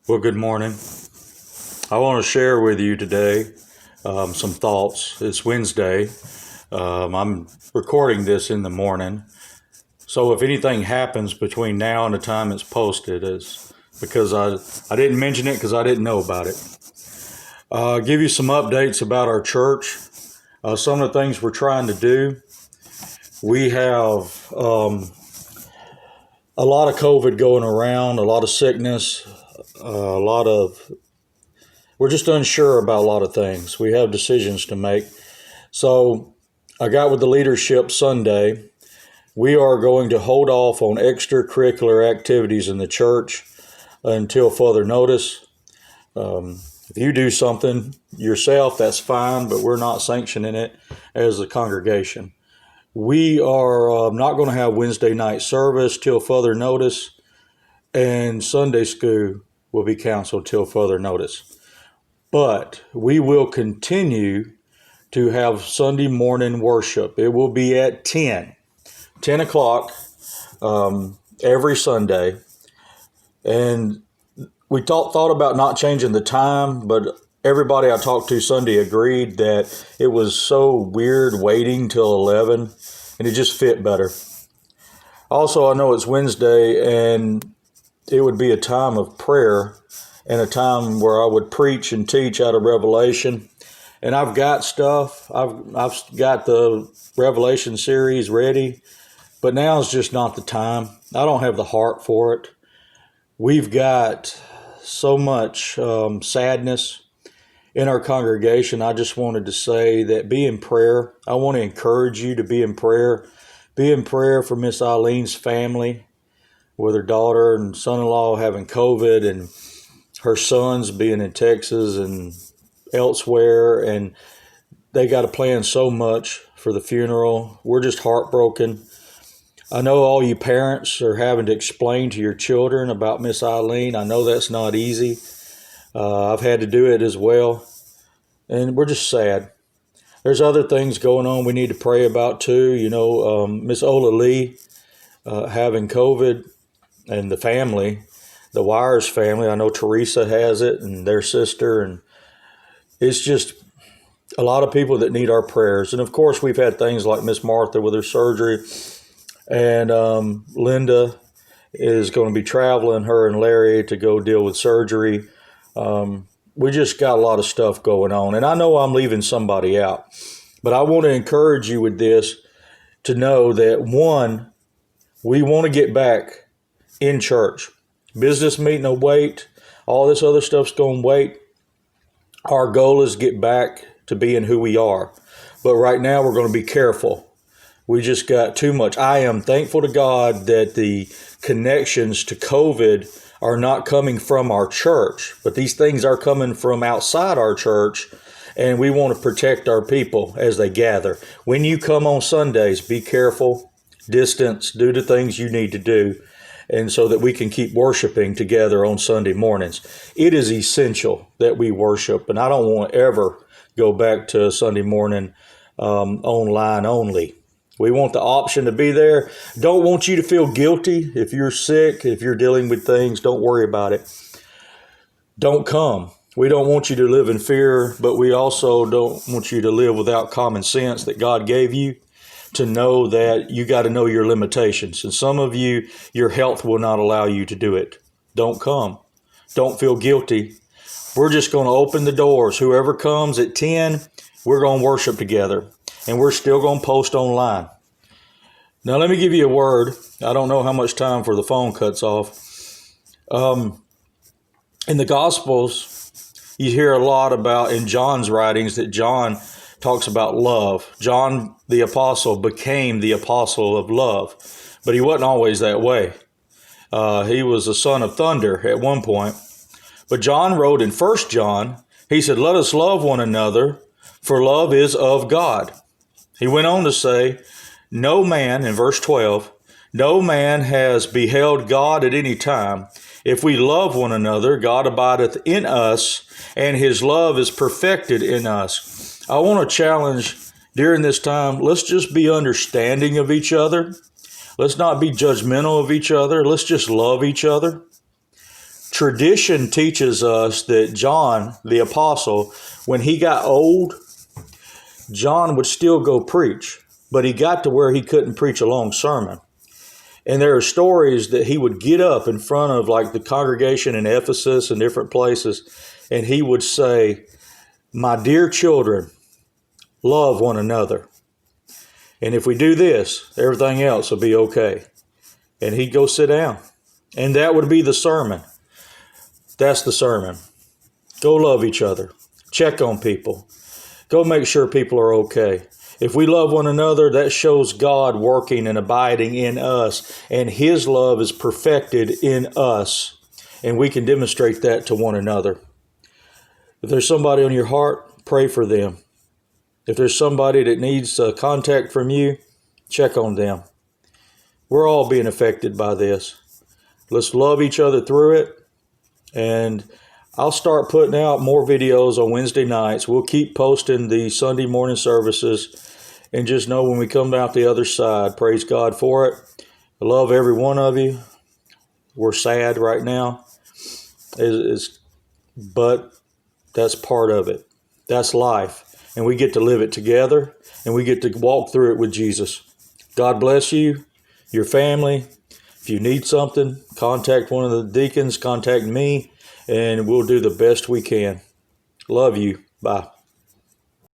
Well, good morning. I want to share with you today some thoughts. It's Wednesday. I'm recording this in the morning. So if anything happens between now and the time it's posted, it's because I didn't mention it because I didn't know about it. I'll give you some updates about our church. Some of the things we're trying to do. We have a lot of COVID going around, a lot of sickness, we're just unsure about a lot of things. We have decisions to make. So I got with the leadership Sunday. We are going to hold off on extracurricular activities in the church until further notice. If you do something yourself, that's fine, but we're not sanctioning it as a congregation. We are not going to have Wednesday night service till further notice, and Sunday school will be canceled till further notice. But we will continue to have Sunday morning worship. It will be at 10 o'clock every Sunday. And we thought about not changing the time, but everybody I talked to Sunday agreed that it was so weird waiting till 11, and it just fit better. Also, I know it's Wednesday, and it would be a time of prayer and a time where I would preach and teach out of Revelation. And I've got stuff. I've got the Revelation series ready, but now is just not the time. I don't have the heart for it. We've got so much sadness in our congregation. I just wanted to say that be in prayer. I want to encourage you to be in prayer. Be in prayer for Miss Eileen's family, with her daughter and son-in-law having COVID and her sons being in Texas and elsewhere, and they got to plan so much for the funeral. We're just heartbroken. I know all you parents are having to explain to your children about Miss Eileen. I know that's not easy. I've had to do it as well, and we're just sad. There's other things going on we need to pray about too. Miss Ola Lee having COVID, and the family, the Wires family. I know Teresa has it and their sister, and it's just a lot of people that need our prayers. And of course, we've had things like Miss Martha with her surgery, and Linda is going to be traveling, her and Larry, to go deal with surgery. We just got a lot of stuff going on, and I know I'm leaving somebody out, but I want to encourage you with this to know that, one, we want to get back in church. Business meeting will wait. All this other stuff's going to wait. Our goal is to get back to being who we are. But right now we're going to be careful. We just got too much. I am thankful to God that the connections to COVID are not coming from our church, but these things are coming from outside our church, and we want to protect our people as they gather. When you come on Sundays, be careful, distance, do the things you need to do, and so that we can keep worshiping together on Sunday mornings. It is essential that we worship, and I don't want to ever go back to Sunday morning online only. We want the option to be there. Don't want you to feel guilty if you're sick, if you're dealing with things. Don't worry about it. Don't come. We don't want you to live in fear, but we also don't want you to live without common sense that God gave you, to know that you got to know your limitations. And some of you, your health will not allow you to do it. Don't come. Don't feel guilty. We're just going to open the doors. Whoever comes at 10, we're going to worship together. And we're still going to post online. Now, let me give you a word. I don't know how much time before the phone cuts off. In the Gospels, you hear a lot about, in John's writings, that John talks about love. John the apostle became the apostle of love, but he wasn't always that way. He was a son of thunder at one point. But John wrote in 1 John, he said, "Let us love one another, for love is of God." He went on to say, "No man," in verse 12, "no man has beheld God at any time. If we love one another, God abideth in us, and his love is perfected in us." I want to challenge during this time, let's just be understanding of each other. Let's not be judgmental of each other. Let's just love each other. Tradition teaches us that John, the apostle, when he got old, John would still go preach, but he got to where he couldn't preach a long sermon. And there are stories that he would get up in front of like the congregation in Ephesus and different places, and he would say, "My dear children, love one another. And if we do this, everything else will be okay." And he'd go sit down. And that would be the sermon. That's the sermon. Go love each other. Check on people. Go make sure people are okay. If we love one another, that shows God working and abiding in us, and His love is perfected in us, and we can demonstrate that to one another. If there's somebody on your heart, pray for them. If there's somebody that needs contact from you, check on them. We're all being affected by this. Let's love each other through it, and I'll start putting out more videos on Wednesday nights. We'll keep posting the Sunday morning services. And just know when we come out the other side, praise God for it. I love every one of you. We're sad right now. But that's part of it. That's life. And we get to live it together. And we get to walk through it with Jesus. God bless you, your family. If you need something, contact one of the deacons, contact me, and we'll do the best we can. Love you. Bye.